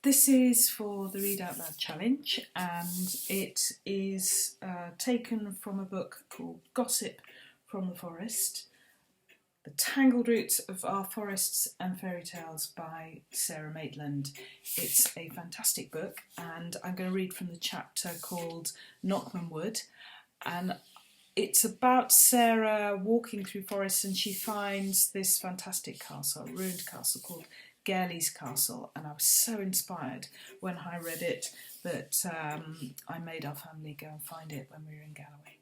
This is for the Read Out Loud Challenge, and it is taken from a book called Gossip from the Forest, The Tangled Roots of Our Forests and Fairy Tales by Sara Maitland. It's a fantastic book, and I'm going to read from the chapter called Knockman Wood, and it's about Sarah walking through forests, and she finds this fantastic castle, a ruined castle called Gairley's Castle, and I was so inspired when I read it that I made our family go and find it when we were in Galloway.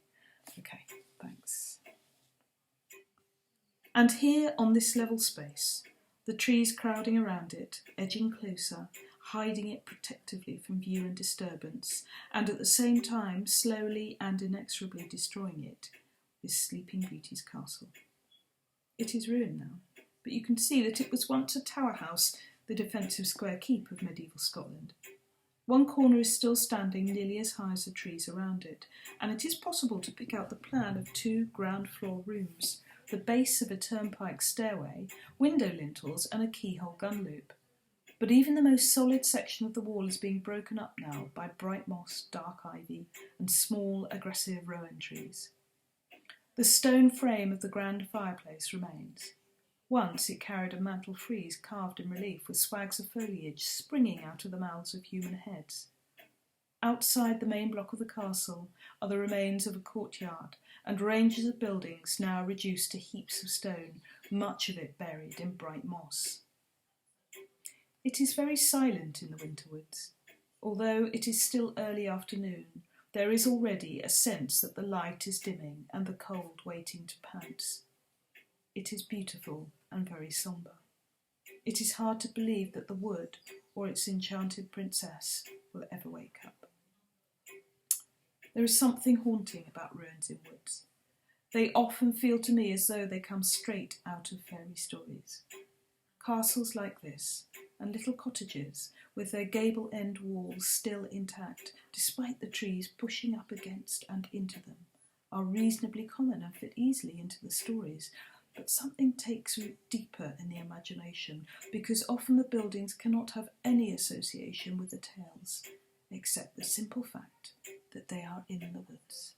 Okay, thanks. And here on this level space, the trees crowding around it, edging closer, hiding it protectively from view and disturbance, and at the same time slowly and inexorably destroying it, is Sleeping Beauty's castle. It is ruined now, but you can see that it was once a tower house, the defensive square keep of medieval Scotland. One corner is still standing nearly as high as the trees around it, and it is possible to pick out the plan of 2 ground floor rooms, the base of a turnpike stairway, window lintels and a keyhole gun loop. But even the most solid section of the wall is being broken up now by bright moss, dark ivy and small aggressive rowan trees. The stone frame of the grand fireplace remains. Once it carried a mantel frieze carved in relief with swags of foliage springing out of the mouths of human heads. Outside the main block of the castle are the remains of a courtyard and ranges of buildings now reduced to heaps of stone, much of it buried in bright moss. It is very silent in the winter woods. Although it is still early afternoon, there is already a sense that the light is dimming and the cold waiting to pounce. It is beautiful and very sombre. It is hard to believe that the wood, or its enchanted princess, will ever wake up. There is something haunting about ruins in woods. They often feel to me as though they come straight out of fairy stories. Castles like this, and little cottages with their gable-end walls still intact, despite the trees pushing up against and into them, are reasonably common and fit easily into the stories, but something takes root deeper in the imagination, because often the buildings cannot have any association with the tales, except the simple fact that they are in the woods.